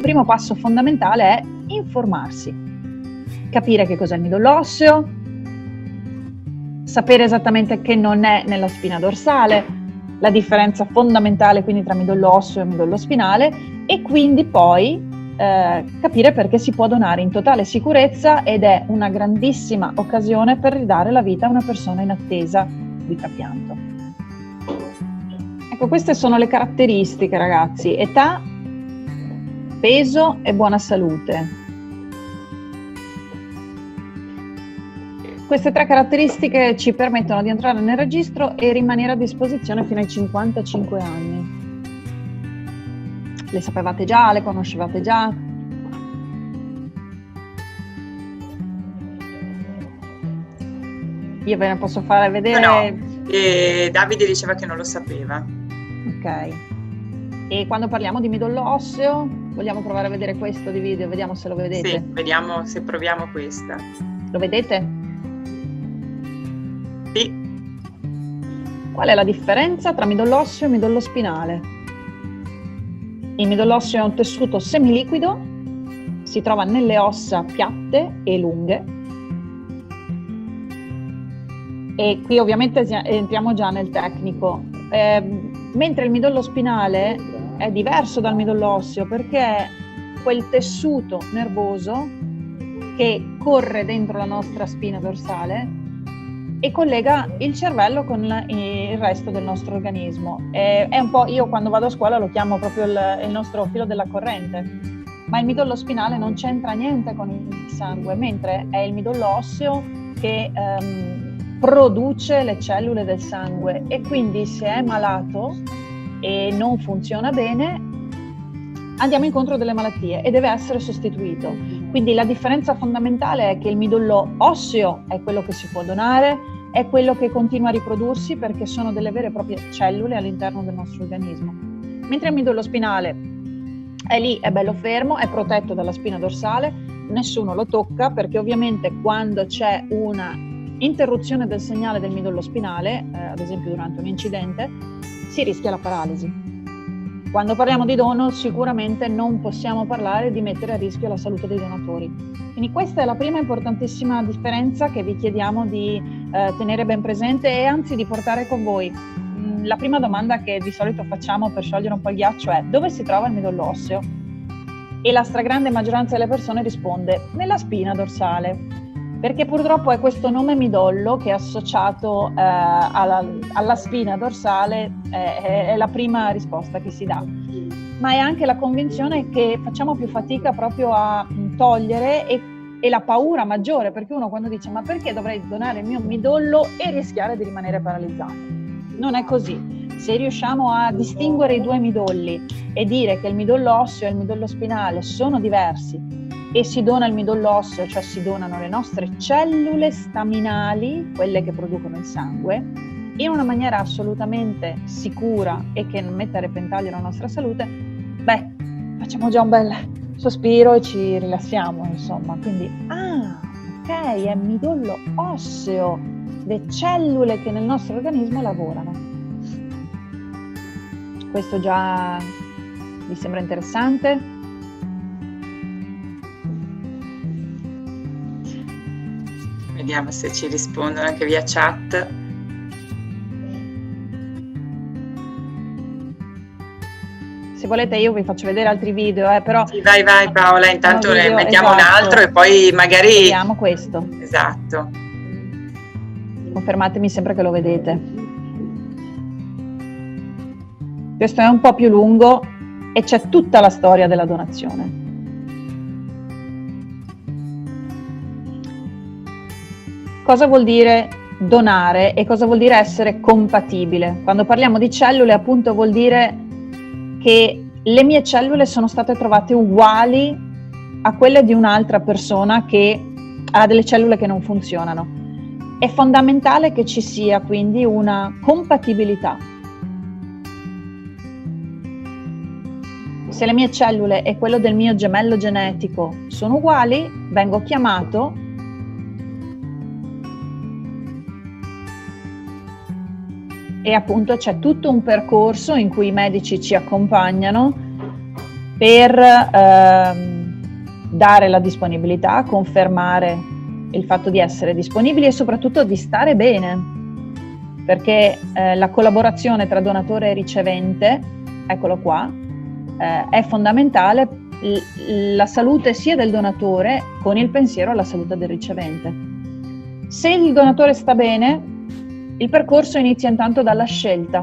il primo passo fondamentale è informarsi, capire che cos'è il midollo osseo, sapere esattamente che non è nella spina dorsale, la differenza fondamentale quindi tra midollo osseo e midollo spinale, e quindi poi capire perché si può donare in totale sicurezza ed è una grandissima occasione per ridare la vita a una persona in attesa di trapianto. Ecco, queste sono le caratteristiche, ragazzi: età, peso e buona salute. Queste tre caratteristiche ci permettono di entrare nel registro e rimanere a disposizione fino ai 55 anni. Le sapevate già? Le conoscevate già? Io ve ne posso fare vedere? No. Davide diceva che non lo sapeva. Ok. E quando parliamo di midollo osseo, vogliamo provare a vedere questo di video? Vediamo se lo vedete. Sì, vediamo se proviamo questa. Lo vedete? Sì. Qual è la differenza tra midollo osseo e midollo spinale? Il midollo osseo è un tessuto semiliquido, si trova nelle ossa piatte e lunghe, e qui ovviamente entriamo già nel tecnico, mentre il midollo spinale è diverso dal midollo osseo perché è quel tessuto nervoso che corre dentro la nostra spina dorsale e collega il cervello con il resto del nostro organismo. È un po', io quando vado a scuola lo chiamo proprio il nostro filo della corrente, ma il midollo spinale non c'entra niente con il sangue, mentre è il midollo osseo che produce le cellule del sangue, e quindi se è malato e non funziona bene andiamo incontro a delle malattie e deve essere sostituito. Quindi la differenza fondamentale è che il midollo osseo è quello che si può donare, è quello che continua a riprodursi perché sono delle vere e proprie cellule all'interno del nostro organismo. Mentre il midollo spinale è lì, è bello fermo, è protetto dalla spina dorsale, nessuno lo tocca perché ovviamente quando c'è una interruzione del segnale del midollo spinale, ad esempio durante un incidente, si rischia la paralisi. Quando parliamo di dono sicuramente non possiamo parlare di mettere a rischio la salute dei donatori. Quindi questa è la prima importantissima differenza che vi chiediamo di tenere ben presente e anzi di portare con voi. La prima domanda che di solito facciamo per sciogliere un po' il ghiaccio è: dove si trova il midollo osseo? E la stragrande maggioranza delle persone risponde: nella spina dorsale, perché purtroppo è questo nome midollo che è associato alla spina dorsale, è la prima risposta che si dà, ma è anche la convinzione che facciamo più fatica proprio a togliere e la paura maggiore, perché uno quando dice ma perché dovrei donare il mio midollo e rischiare di rimanere paralizzato? Non è così. Se riusciamo a distinguere i due midolli e dire che il midollo osseo e il midollo spinale sono diversi e si dona il midollo osseo, cioè si donano le nostre cellule staminali, quelle che producono il sangue, in una maniera assolutamente sicura e che non metta a repentaglio la nostra salute, beh, facciamo già un bel sospiro e ci rilassiamo, insomma. Quindi, ok, è midollo osseo, le cellule che nel nostro organismo lavorano. Questo già vi sembra interessante? Vediamo se ci rispondono anche via chat. Se volete io vi faccio vedere altri video, però... Sì, vai Paola, intanto ne mettiamo esatto, un altro e poi magari... Vediamo questo. Esatto. Confermatemi sempre che lo vedete. Questo è un po' più lungo e c'è tutta la storia della donazione. Cosa vuol dire donare e cosa vuol dire essere compatibile? Quando parliamo di cellule, appunto, vuol dire che le mie cellule sono state trovate uguali a quelle di un'altra persona che ha delle cellule che non funzionano. È fondamentale che ci sia quindi una compatibilità. Se le mie cellule e quello del mio gemello genetico sono uguali, vengo chiamato e appunto c'è tutto un percorso in cui i medici ci accompagnano per dare la disponibilità, confermare il fatto di essere disponibili e soprattutto di stare bene, perché la collaborazione tra donatore e ricevente, eccolo qua, è fondamentale, la salute sia del donatore con il pensiero alla salute del ricevente. Se il donatore sta bene, il percorso inizia intanto dalla scelta.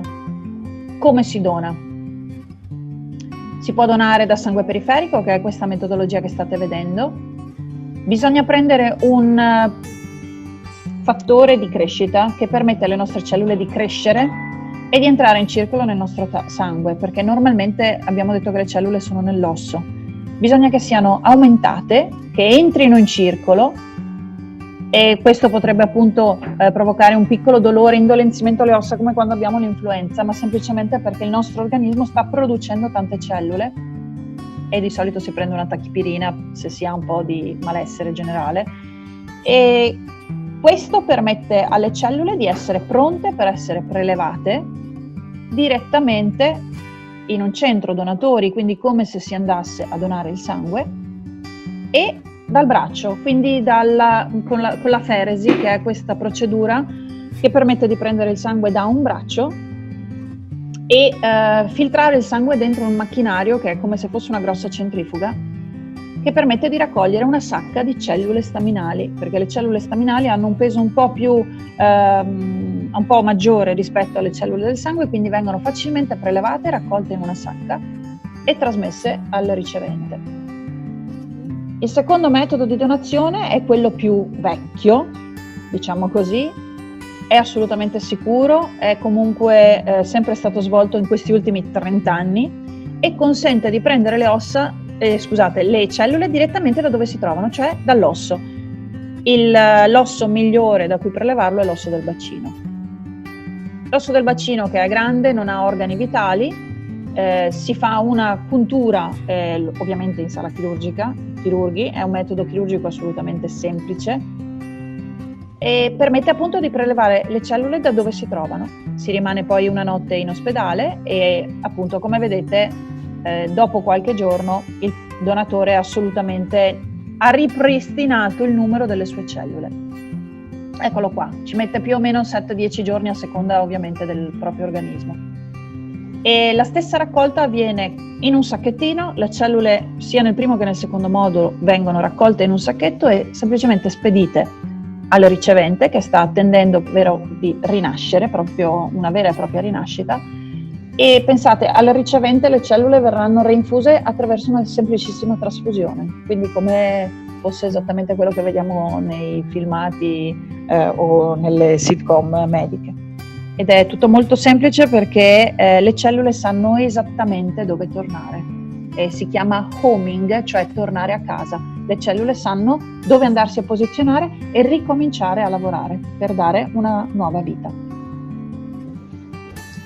Come si dona? Si può donare da sangue periferico, che è questa metodologia che state vedendo. Bisogna prendere un fattore di crescita che permette alle nostre cellule di crescere e di entrare in circolo nel nostro sangue, perché normalmente abbiamo detto che le cellule sono nell'osso. Bisogna che siano aumentate, che entrino in circolo, e questo potrebbe appunto provocare un piccolo dolore, indolenzimento alle ossa, come quando abbiamo l'influenza, ma semplicemente perché il nostro organismo sta producendo tante cellule e di solito si prende una tachipirina se si ha un po' di malessere generale, e questo permette alle cellule di essere pronte per essere prelevate direttamente in un centro donatori, quindi come se si andasse a donare il sangue, e dal braccio, quindi con la feresi, che è questa procedura che permette di prendere il sangue da un braccio e filtrare il sangue dentro un macchinario che è come se fosse una grossa centrifuga, che permette di raccogliere una sacca di cellule staminali, perché le cellule staminali hanno un peso un po' maggiore rispetto alle cellule del sangue, quindi vengono facilmente prelevate, raccolte in una sacca e trasmesse al ricevente. Il secondo metodo di donazione è quello più vecchio, diciamo così, è assolutamente sicuro, è comunque sempre stato svolto in questi ultimi 30 anni e consente di prendere le cellule direttamente da dove si trovano, cioè dall'osso. L'osso migliore da cui prelevarlo è l'osso del bacino. L'osso del bacino, che è grande, non ha organi vitali, si fa una puntura, ovviamente in sala chirurghi, è un metodo chirurgico assolutamente semplice e permette appunto di prelevare le cellule da dove si trovano. Si rimane poi una notte in ospedale e appunto, come vedete, dopo qualche giorno il donatore assolutamente ha ripristinato il numero delle sue cellule. Eccolo qua, ci mette più o meno 7-10 giorni a seconda ovviamente del proprio organismo. E la stessa raccolta avviene in un sacchettino, le cellule sia nel primo che nel secondo modulo vengono raccolte in un sacchetto e semplicemente spedite al ricevente, che sta attendendo di rinascere, proprio una vera e propria rinascita. E pensate, al ricevente le cellule verranno reinfuse attraverso una semplicissima trasfusione, quindi come fosse esattamente quello che vediamo nei filmati o nelle sitcom mediche. Ed è tutto molto semplice perché le cellule sanno esattamente dove tornare. Si chiama homing, cioè tornare a casa. Le cellule sanno dove andarsi a posizionare e ricominciare a lavorare per dare una nuova vita.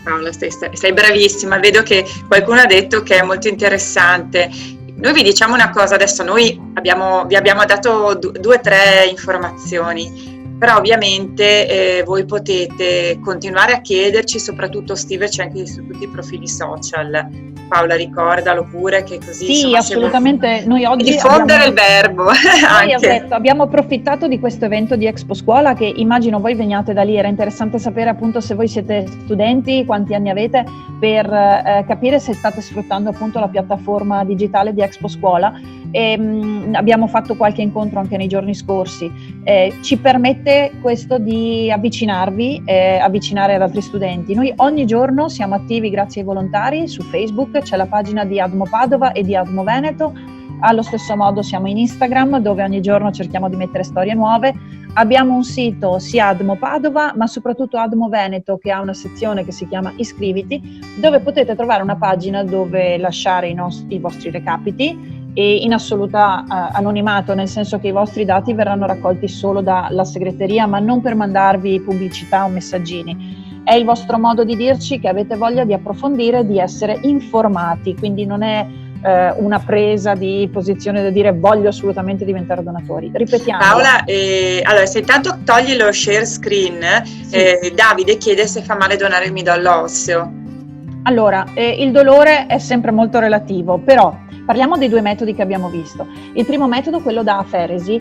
Paola, sei bravissima, vedo che qualcuno ha detto che è molto interessante. Noi vi diciamo una cosa, adesso noi vi abbiamo dato 2 o 3 informazioni, però ovviamente voi potete continuare a chiederci, soprattutto scriverci anche su tutti i profili social. Paola, ricordalo pure, che così sì, insomma, assolutamente. Noi oggi diffondere il verbo. Abbiamo approfittato di questo evento di Expo Scuola, che immagino voi veniate da lì. Era interessante sapere appunto se voi siete studenti, quanti anni avete, per capire se state sfruttando appunto la piattaforma digitale di Expo Scuola. Abbiamo fatto qualche incontro anche nei giorni scorsi. Ci permette questo di avvicinarvi, avvicinare ad altri studenti. Noi ogni giorno siamo attivi grazie ai volontari su Facebook, c'è la pagina di ADMO Padova e di ADMO Veneto. Allo stesso modo siamo in Instagram, dove ogni giorno cerchiamo di mettere storie nuove. Abbiamo un sito sia ADMO Padova, ma soprattutto ADMO Veneto, che ha una sezione che si chiama Iscriviti, dove potete trovare una pagina dove lasciare i vostri recapiti, e in assoluta anonimato, nel senso che i vostri dati verranno raccolti solo dalla segreteria, ma non per mandarvi pubblicità o messaggini. È il vostro modo di dirci che avete voglia di approfondire, di essere informati, quindi non è una presa di posizione da dire voglio assolutamente diventare donatori. Ripetiamo. Paola, allora se intanto togli lo share screen, sì. Davide chiede se fa male donare il midollo osseo. Allora, il dolore è sempre molto relativo, però parliamo dei due metodi che abbiamo visto. Il primo metodo, quello da aferesi,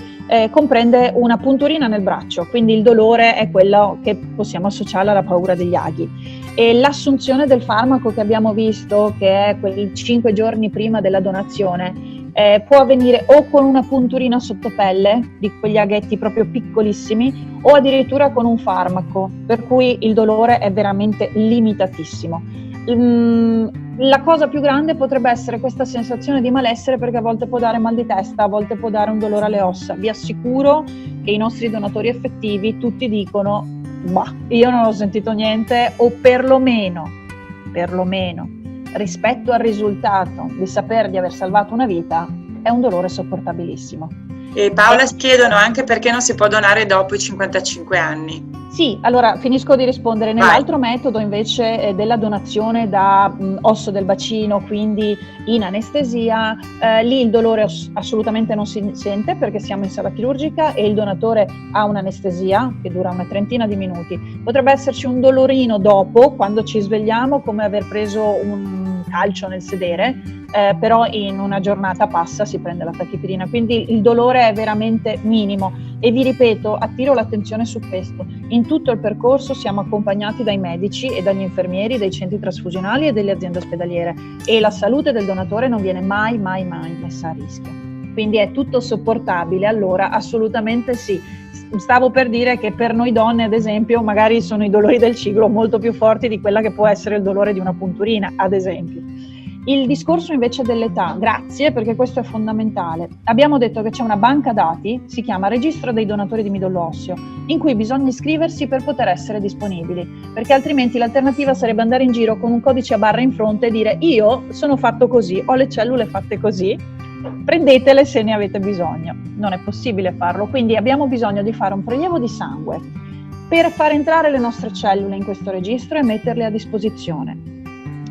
comprende una punturina nel braccio, quindi il dolore è quello che possiamo associare alla paura degli aghi. E l'assunzione del farmaco che abbiamo visto, che è quei 5 giorni prima della donazione, può avvenire o con una punturina sottopelle, di quegli aghetti proprio piccolissimi, o addirittura con un farmaco, per cui il dolore è veramente limitatissimo. La cosa più grande potrebbe essere questa sensazione di malessere, perché a volte può dare mal di testa, a volte può dare un dolore alle ossa. Vi assicuro che i nostri donatori effettivi tutti dicono: bah, io non ho sentito niente, o perlomeno rispetto al risultato di sapere di aver salvato una vita, è un dolore sopportabilissimo. E Paola, si chiedono anche perché non si può donare dopo i 55 anni. Sì, allora finisco di rispondere. Nell'altro metodo invece della donazione da osso del bacino, quindi in anestesia, lì il dolore assolutamente non si sente, perché siamo in sala chirurgica e il donatore ha un'anestesia che dura una trentina di minuti. Potrebbe esserci un dolorino dopo, quando ci svegliamo, come aver preso un calcio nel sedere, però in una giornata passa, si prende la tachipirina, quindi il dolore è veramente minimo. E vi ripeto, attiro l'attenzione su questo: in tutto il percorso siamo accompagnati dai medici e dagli infermieri dei centri trasfusionali e delle aziende ospedaliere, e la salute del donatore non viene mai messa a rischio, quindi è tutto sopportabile. Allora assolutamente sì. Stavo per dire che per noi donne, ad esempio, magari sono i dolori del ciclo molto più forti di quella che può essere il dolore di una punturina, ad esempio. Il discorso invece dell'età, grazie, perché questo è fondamentale. Abbiamo detto che c'è una banca dati, si chiama Registro dei donatori di midollo osseo, in cui bisogna iscriversi per poter essere disponibili, perché altrimenti l'alternativa sarebbe andare in giro con un codice a barre in fronte e dire: io sono fatto così, ho le cellule fatte così, prendetele se ne avete bisogno. Non è possibile farlo, quindi abbiamo bisogno di fare un prelievo di sangue per far entrare le nostre cellule in questo registro e metterle a disposizione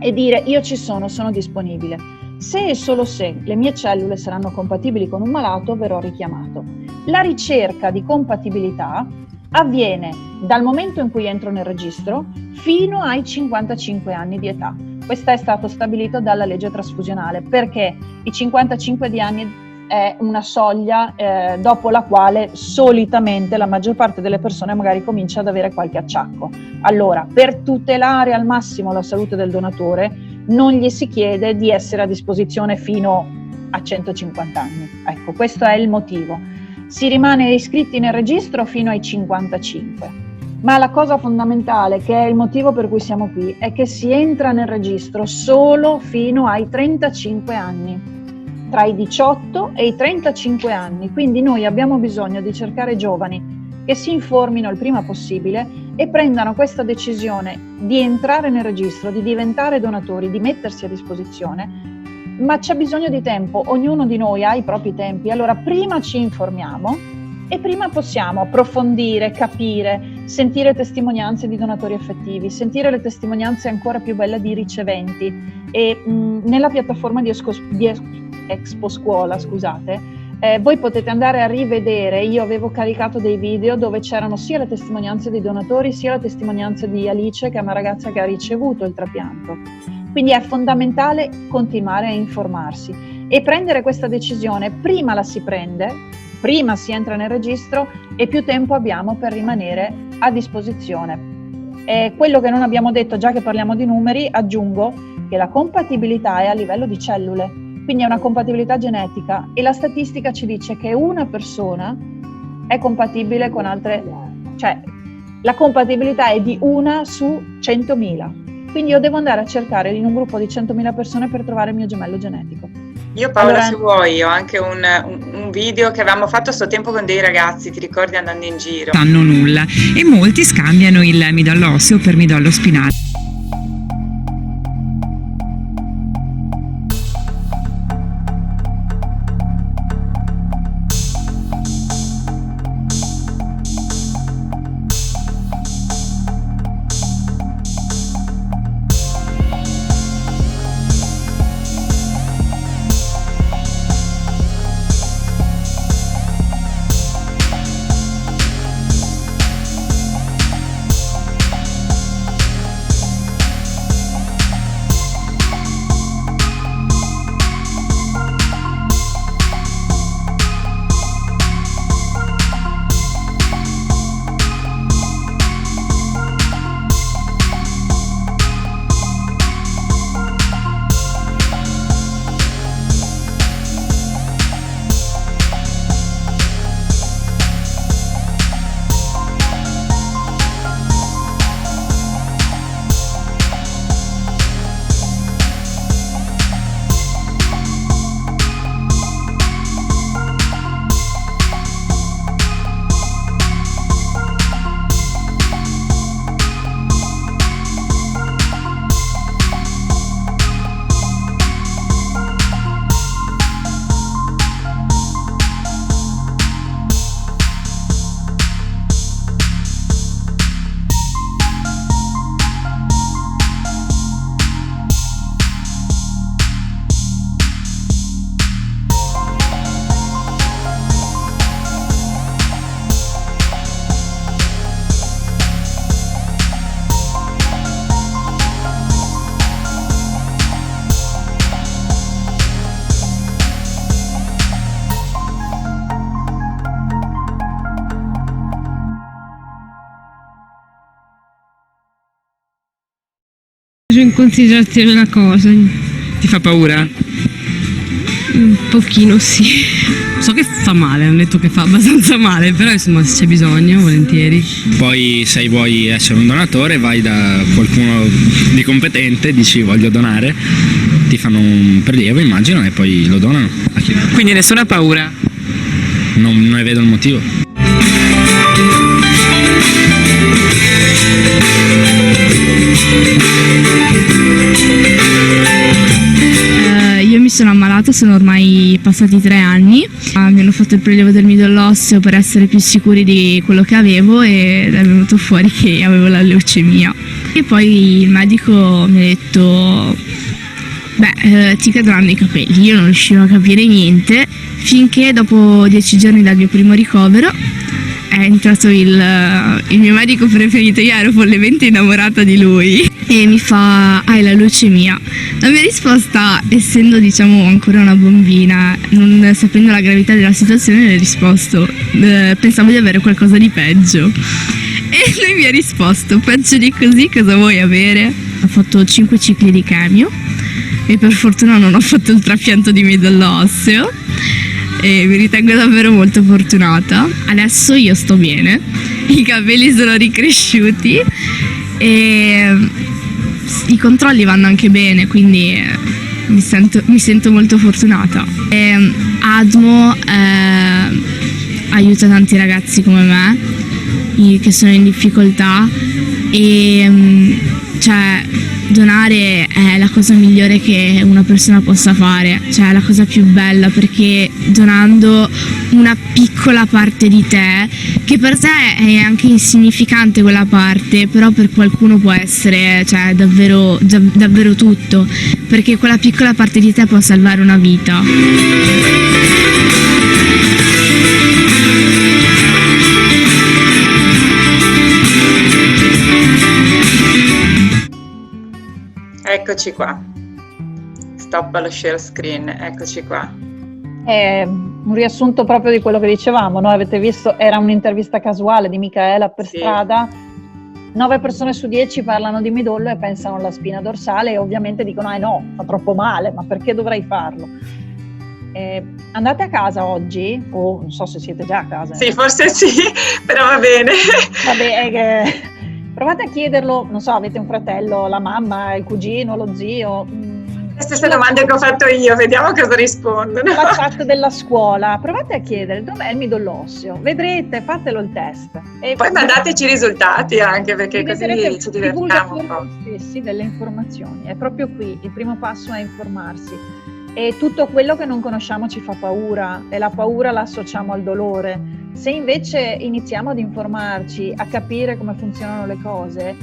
e dire: io ci sono disponibile. Se e solo se le mie cellule saranno compatibili con un malato, verrò richiamato. La ricerca di compatibilità avviene dal momento in cui entro nel registro fino ai 55 anni di età. Questo è stato stabilito dalla legge trasfusionale, perché i 55 di anni è una soglia dopo la quale solitamente la maggior parte delle persone magari comincia ad avere qualche acciacco. Allora, per tutelare al massimo la salute del donatore, non gli si chiede di essere a disposizione fino a 150 anni. Ecco, questo è il motivo. Si rimane iscritti nel registro fino ai 55. Ma la cosa fondamentale, che è il motivo per cui siamo qui, è che si entra nel registro solo fino ai 35 anni, tra i 18 e i 35 anni. Quindi noi abbiamo bisogno di cercare giovani che si informino il prima possibile e prendano questa decisione di entrare nel registro, di diventare donatori, di mettersi a disposizione. Ma c'è bisogno di tempo, ognuno di noi ha i propri tempi. Allora prima ci informiamo e prima possiamo approfondire, capire, sentire testimonianze di donatori effettivi, sentire le testimonianze ancora più belle di riceventi. E nella piattaforma di Expo Scuola, voi potete andare a rivedere. Io avevo caricato dei video dove c'erano sia le testimonianze dei donatori sia la testimonianza di Alice, che è una ragazza che ha ricevuto il trapianto. Quindi è fondamentale continuare a informarsi e prendere questa decisione. Prima la si prende, prima si entra nel registro e più tempo abbiamo per rimanere a disposizione. E quello che non abbiamo detto, già che parliamo di numeri, aggiungo che la compatibilità è a livello di cellule, quindi è una compatibilità genetica, e la statistica ci dice che una persona è compatibile con altre, cioè la compatibilità è di 1 su 100.000. Quindi io devo andare a cercare in un gruppo di 100.000 persone per trovare il mio gemello genetico. Io Paola, se vuoi, ho anche un video che avevamo fatto a suo tempo con dei ragazzi, ti ricordi, andando in giro? Fanno nulla e molti scambiano il midollo osseo per midollo spinale. Preso in considerazione la cosa, Ti fa paura? un pochino sì. So che fa male, hanno detto che fa abbastanza male, però insomma se c'è bisogno, volentieri. Poi se vuoi essere un donatore vai da qualcuno di competente, dici voglio donare, ti fanno un prelievo immagino e poi lo donano a chi. Quindi nessuna paura? Non ne vedo il motivo. Io mi sono ammalata, sono ormai passati 3 anni, mi hanno fatto il prelievo del midollo osseo per essere più sicuri di quello che avevo ed è venuto fuori che avevo la leucemia. E poi il medico mi ha detto, ti cadranno i capelli. Io non riuscivo a capire niente finché dopo 10 giorni dal mio primo ricovero è entrato il mio medico preferito. Io ero follemente innamorata di lui e mi fa: hai la leucemia. La mia risposta, essendo ancora una bambina, non sapendo la gravità della situazione, le ho risposto pensavo di avere qualcosa di peggio, e lui mi ha risposto: peggio di così cosa vuoi avere? Ho fatto 5 cicli di chemio e per fortuna non ho fatto il trapianto di midollo osseo e mi ritengo davvero molto fortunata. Adesso io sto bene, i capelli sono ricresciuti e i controlli vanno anche bene, quindi mi sento molto fortunata. ADMO aiuta tanti ragazzi come me che sono in difficoltà e donare è la cosa migliore che una persona possa fare, è la cosa più bella, perché donando una piccola parte di te, che per te è anche insignificante quella parte, però per qualcuno può essere davvero tutto, perché quella piccola parte di te può salvare una vita. Eccoci qua. Stop allo share screen, eccoci qua. È un riassunto proprio di quello che dicevamo, no? Avete visto, era un'intervista casuale di Micaela per strada. 9 persone su 10 parlano di midollo e pensano alla spina dorsale e ovviamente dicono no, fa troppo male, ma perché dovrei farlo? Andate a casa oggi, o non so se siete già a casa. Sì, forse sì, però va bene. Vabbè, provate a chiederlo, non so, avete un fratello, la mamma, il cugino, lo zio. Le stesse domande che ho fatto io, vediamo cosa rispondono. La chat della scuola, provate a chiedere dov'è il midollo osseo, vedrete, fatelo il test. E poi mandateci i risultati anche, perché così ci divertiamo un po'. Stessi delle informazioni, è proprio qui, il primo passo è informarsi. E tutto quello che non conosciamo ci fa paura e la paura la associamo al dolore. Se invece iniziamo ad informarci, a capire come funzionano le cose,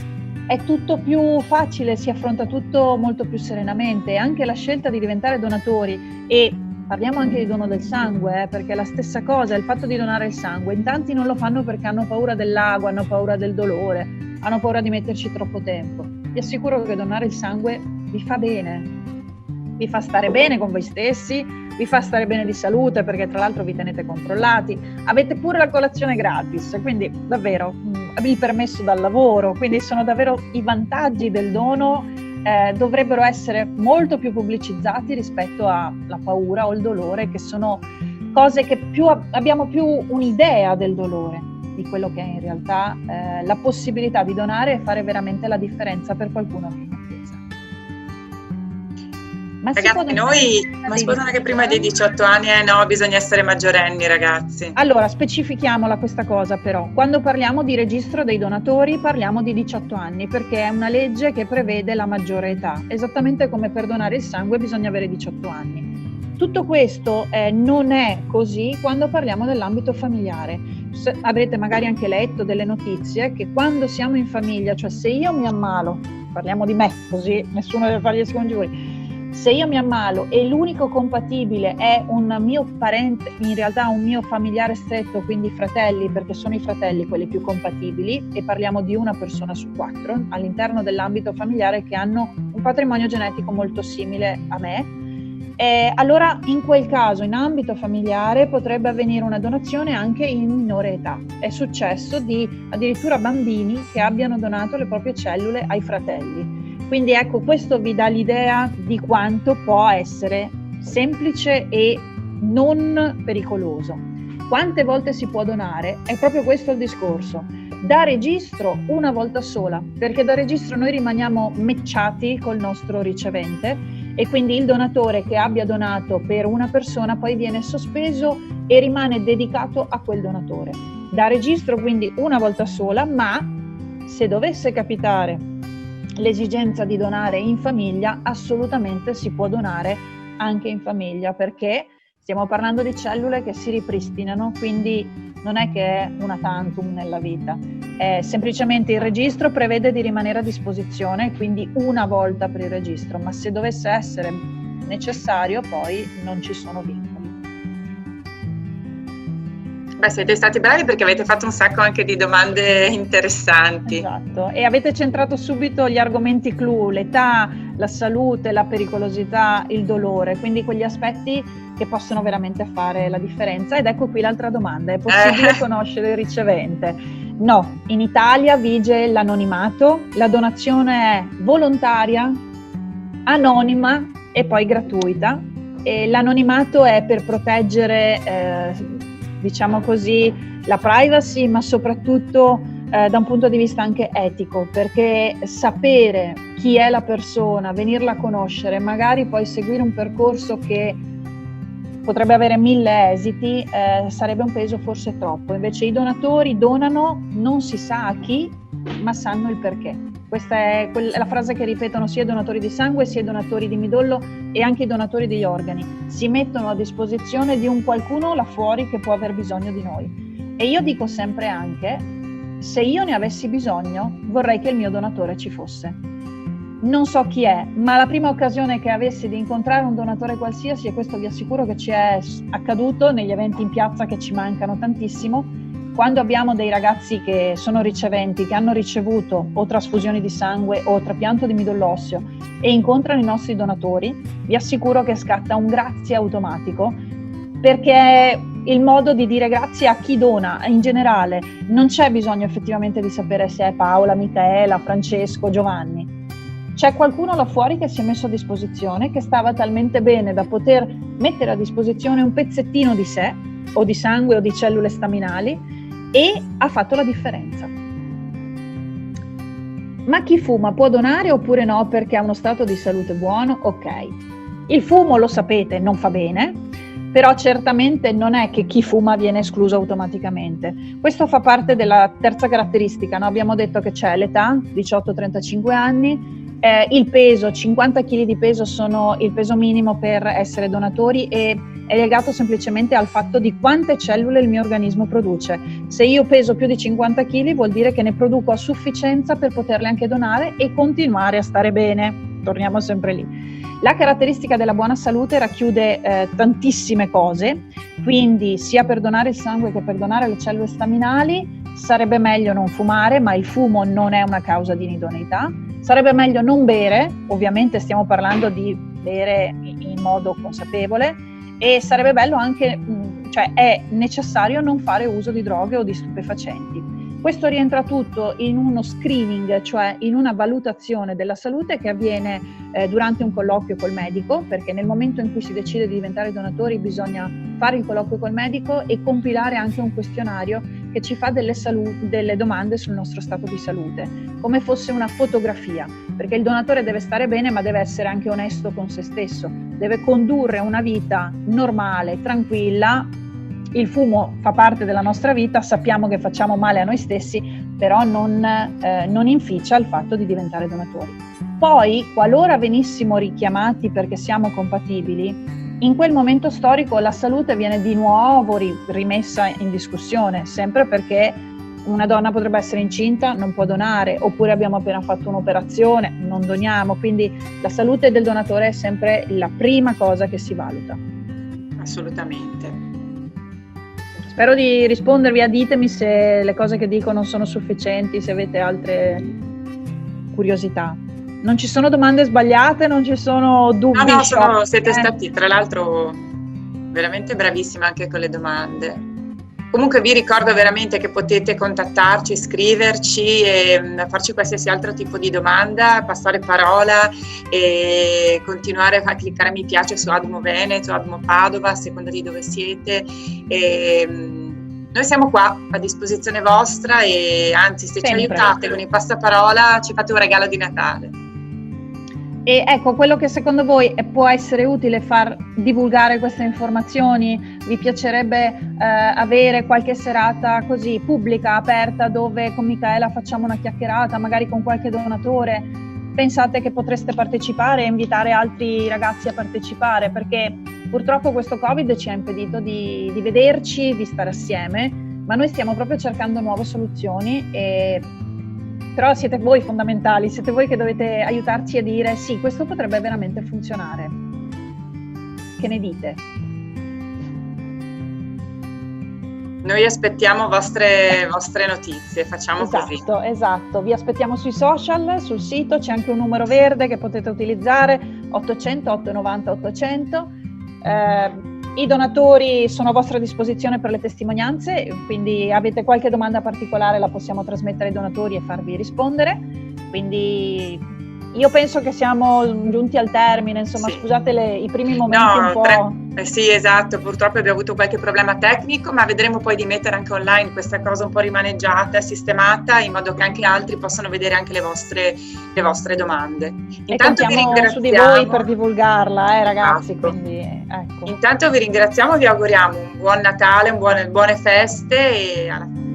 è tutto più facile, si affronta tutto molto più serenamente. E anche la scelta di diventare donatori, e parliamo anche di dono del sangue, perché è la stessa cosa, il fatto di donare il sangue. In tanti non lo fanno perché hanno paura del lago, hanno paura del dolore, hanno paura di metterci troppo tempo. Vi assicuro che donare il sangue vi fa bene. Vi fa stare bene con voi stessi, vi fa stare bene di salute, perché tra l'altro vi tenete controllati, avete pure la colazione gratis, quindi davvero il permesso dal lavoro, quindi sono davvero i vantaggi del dono, dovrebbero essere molto più pubblicizzati rispetto alla paura o il dolore, che sono cose che abbiamo più un'idea del dolore di quello che è in realtà la possibilità di donare e fare veramente la differenza per qualcuno che è in attesa. Ragazzi, ma sposano che prima dei 18 anni, no, bisogna essere maggiorenni, ragazzi. Allora, specifichiamola questa cosa però. Quando parliamo di registro dei donatori parliamo di 18 anni, perché è una legge che prevede la maggiore età. Esattamente come per donare il sangue bisogna avere 18 anni. Tutto questo non è così quando parliamo dell'ambito familiare. Avrete magari anche letto delle notizie che quando siamo in famiglia, cioè se io mi ammalo, parliamo di me, così nessuno deve fare gli scongiuri, se io mi ammalo e l'unico compatibile è un mio parente, in realtà un mio familiare stretto, quindi fratelli, perché sono i fratelli quelli più compatibili, e parliamo di una persona su 4 all'interno dell'ambito familiare che hanno un patrimonio genetico molto simile a me, allora in quel caso in ambito familiare potrebbe avvenire una donazione anche in minore età. È successo di addirittura bambini che abbiano donato le proprie cellule ai fratelli. Quindi ecco, questo vi dà l'idea di quanto può essere semplice e non pericoloso. Quante volte si può donare? È proprio questo il discorso. Da registro una volta sola, perché da registro noi rimaniamo matchati col nostro ricevente e quindi il donatore che abbia donato per una persona poi viene sospeso e rimane dedicato a quel donatore. Da registro quindi una volta sola, ma se dovesse capitare l'esigenza di donare in famiglia, assolutamente si può donare anche in famiglia, perché stiamo parlando di cellule che si ripristinano, quindi non è che è una tantum nella vita, semplicemente il registro prevede di rimanere a disposizione, quindi una volta per il registro, ma se dovesse essere necessario poi non ci sono vincoli. Beh, siete stati bravi perché avete fatto un sacco anche di domande interessanti. Esatto, e avete centrato subito gli argomenti clou, l'età, la salute, la pericolosità, il dolore, quindi quegli aspetti che possono veramente fare la differenza. Ed ecco qui l'altra domanda: è possibile conoscere il ricevente? No, in Italia vige l'anonimato, la donazione è volontaria, anonima e poi gratuita, e l'anonimato è per proteggere diciamo così la privacy, ma soprattutto da un punto di vista anche etico, perché sapere chi è la persona, venirla a conoscere, magari poi seguire un percorso che potrebbe avere 1000 esiti, sarebbe un peso forse troppo. Invece i donatori donano, non si sa a chi, ma sanno il perché. Questa è la frase che ripetono sia i donatori di sangue, sia i donatori di midollo e anche i donatori degli organi. Si mettono a disposizione di un qualcuno là fuori che può aver bisogno di noi. E io dico sempre anche, se io ne avessi bisogno, vorrei che il mio donatore ci fosse. Non so chi è, ma la prima occasione che avessi di incontrare un donatore qualsiasi, e questo vi assicuro che ci è accaduto negli eventi in piazza che ci mancano tantissimo, quando abbiamo dei ragazzi che sono riceventi, che hanno ricevuto o trasfusioni di sangue o trapianto di midollo osseo e incontrano i nostri donatori, vi assicuro che scatta un grazie automatico, perché è il modo di dire grazie a chi dona in generale. Non c'è bisogno effettivamente di sapere se è Paola, Micaela, Francesco, Giovanni. C'è qualcuno là fuori che si è messo a disposizione, che stava talmente bene da poter mettere a disposizione un pezzettino di sé, o di sangue o di cellule staminali, e ha fatto la differenza. Ma chi fuma può donare oppure no perché ha uno stato di salute buono? Ok. Il fumo, lo sapete, non fa bene, però certamente non è che chi fuma viene escluso automaticamente. Questo fa parte della terza caratteristica, no? Abbiamo detto che c'è l'età, 18-35 anni, il peso, 50 kg di peso sono il peso minimo per essere donatori e è legato semplicemente al fatto di quante cellule il mio organismo produce. Se io peso più di 50 kg vuol dire che ne produco a sufficienza per poterle anche donare e continuare a stare bene. Torniamo sempre lì. La caratteristica della buona salute racchiude tantissime cose, quindi sia per donare il sangue che per donare le cellule staminali sarebbe meglio non fumare, ma il fumo non è una causa di inidoneità. Sarebbe meglio non bere, ovviamente stiamo parlando di bere in modo consapevole, e sarebbe bello anche, cioè è necessario non fare uso di droghe o di stupefacenti. Questo rientra tutto in uno screening, cioè in una valutazione della salute che avviene durante un colloquio col medico, perché nel momento in cui si decide di diventare donatori bisogna fare il colloquio col medico e compilare anche un questionario che ci fa delle domande sul nostro stato di salute, come fosse una fotografia, perché il donatore deve stare bene ma deve essere anche onesto con se stesso, deve condurre una vita normale, tranquilla. Il fumo fa parte della nostra vita, sappiamo che facciamo male a noi stessi, però non inficia il fatto di diventare donatori. Poi, qualora venissimo richiamati perché siamo compatibili, in quel momento storico la salute viene di nuovo rimessa in discussione, sempre perché una donna potrebbe essere incinta, non può donare, oppure abbiamo appena fatto un'operazione, non doniamo, quindi la salute del donatore è sempre la prima cosa che si valuta. Assolutamente. Spero di rispondervi, ditemi se le cose che dico non sono sufficienti, se avete altre curiosità. Non ci sono domande sbagliate, non ci sono dubbi. Siete stati tra l'altro veramente bravissime anche con le domande. comunque vi ricordo veramente che potete contattarci, scriverci e farci qualsiasi altro tipo di domanda, passare parola e continuare a cliccare mi piace su Admo Veneto, Admo Padova, a seconda di dove siete. Noi siamo qua a disposizione vostra e anzi, se Sempre. ci aiutate con il passaparola ci fate un regalo di Natale. E ecco, quello che secondo voi può essere utile far divulgare queste informazioni, vi piacerebbe avere qualche serata così pubblica, aperta, dove con Micaela facciamo una chiacchierata, magari con qualche donatore? Pensate che potreste partecipare e invitare altri ragazzi a partecipare? Perché purtroppo questo Covid ci ha impedito di vederci, di stare assieme, ma noi stiamo proprio cercando nuove soluzioni però siete voi fondamentali, siete voi che dovete aiutarci a dire sì, questo potrebbe veramente funzionare. Che ne dite? Noi aspettiamo vostre notizie, facciamo così. Esatto, vi aspettiamo sui social, sul sito, c'è anche un numero verde che potete utilizzare, 800 890 800. I donatori sono a vostra disposizione per le testimonianze, quindi avete qualche domanda particolare la possiamo trasmettere ai donatori e farvi rispondere. Quindi io penso che siamo giunti al termine, insomma, sì. Scusate i primi momenti un po'. Sì, esatto, purtroppo abbiamo avuto qualche problema tecnico, ma vedremo poi di mettere anche online questa cosa un po' rimaneggiata, sistemata, in modo che anche altri possano vedere anche le vostre domande. Intanto vi ringraziamo su di voi per divulgarla, ragazzi, esatto. Quindi ecco. Intanto vi ringraziamo, vi auguriamo un buon Natale, buone feste e alla fine.